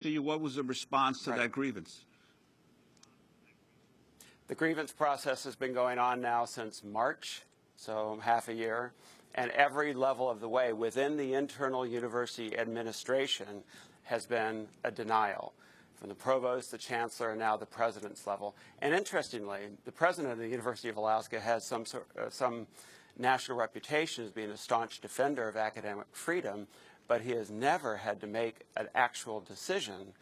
to you, what was the response to that grievance? The grievance process has been going on now since March, so half a year, and every level of the way within the internal university administration has been a denial, from the provost, the chancellor, and now the president's level. And interestingly, the president of the University of Alaska has some national reputation as being a staunch defender of academic freedom, but he has never had to make an actual decision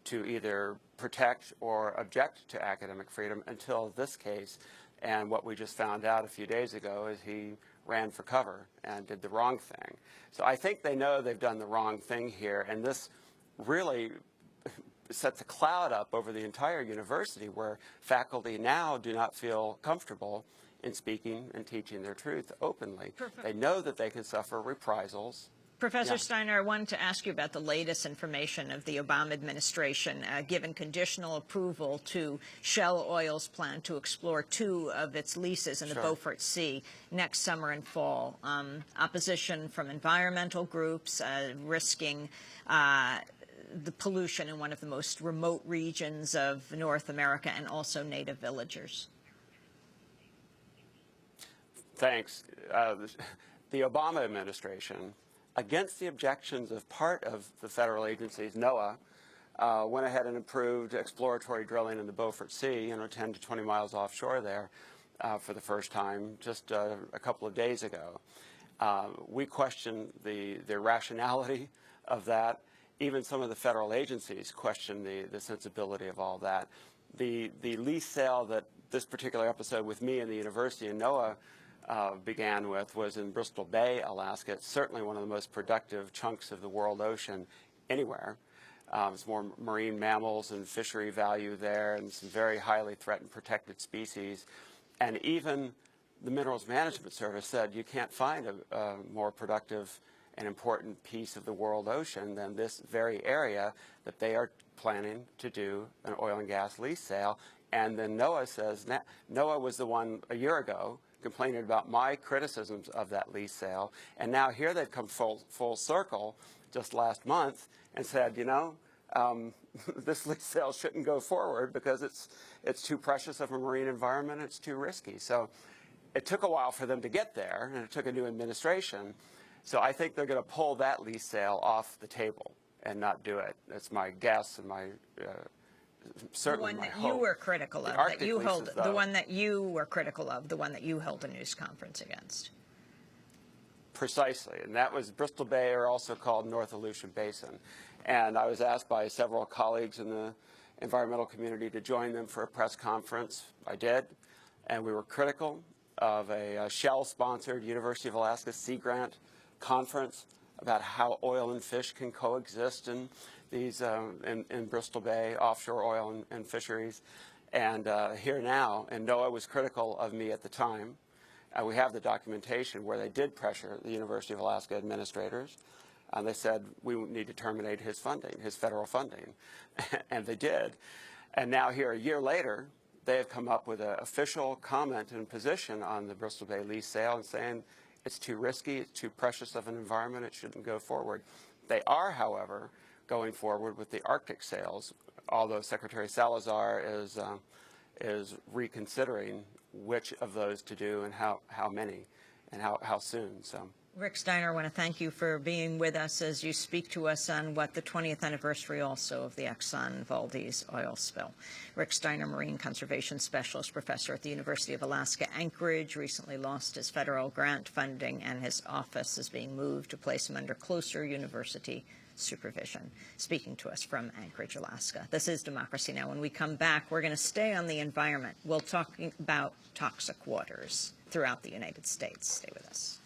to either protect or object to academic freedom until this case. And what we just found out a few days ago is he ran for cover and did the wrong thing. So I think they know they've done the wrong thing here, and this really sets a cloud up over the entire university where faculty now do not feel comfortable in speaking and teaching their truth openly. They know that they can suffer reprisals. Professor Steiner, I wanted to ask you about the latest information of the Obama administration, given conditional approval to Shell Oil's plan to explore 2 of its leases in the Beaufort Sea next summer and fall. Opposition from environmental groups, risking the pollution in one of the most remote regions of North America, and also native villagers. Thanks. The Obama administration, against the objections of part of the federal agencies, NOAA, went ahead and approved exploratory drilling in the Beaufort Sea, 10 to 20 miles offshore there, for the first time just a couple of days ago. We question the rationality of that. Even some of the federal agencies question the sensibility of all that. The lease sale that this particular episode with me and the university and NOAA began with was in Bristol Bay, Alaska. It's certainly one of the most productive chunks of the world ocean anywhere. There's more marine mammals and fishery value there, and some very highly threatened protected species. And even the Minerals Management Service said you can't find a more productive and important piece of the world ocean than this very area that they are planning to do an oil and gas lease sale. And then NOAA says, NOAA was the one a year ago complaining about my criticisms of that lease sale, and now here they've come full circle just last month and said, this lease sale shouldn't go forward because it's too precious of a marine environment, it's too risky. So it took a while for them to get there, and it took a new administration. So I think they're going to pull that lease sale off the table and not do it. That's my guess and my certainly my hope. The one that you were critical of, that you held, the one that you were critical of, the one that you held a news conference against. Precisely, and that was Bristol Bay, or also called North Aleutian Basin. And I was asked by several colleagues in the environmental community to join them for a press conference. I did, and we were critical of a Shell-sponsored University of Alaska Sea Grant conference about how oil and fish can coexist in these in Bristol Bay, offshore oil and fisheries. And here now, and NOAA was critical of me at the time. We have the documentation where they did pressure the University of Alaska administrators. They said, we need to terminate his funding, his federal funding. And they did. And now here, a year later, they have come up with an official comment and position on the Bristol Bay lease sale and saying it's too risky, it's too precious of an environment, it shouldn't go forward. They are, however, going forward with the Arctic sales, although Secretary Salazar is reconsidering which of those to do and how many and how soon. So, Rick Steiner, I want to thank you for being with us as you speak to us on the 20th anniversary also of the Exxon Valdez oil spill. Rick Steiner, Marine Conservation Specialist Professor at the University of Alaska Anchorage, recently lost his federal grant funding, and his office is being moved to place him under closer university supervision, speaking to us from Anchorage, Alaska. This is Democracy Now! When we come back, we're going to stay on the environment. We'll talk about toxic waters throughout the United States. Stay with us.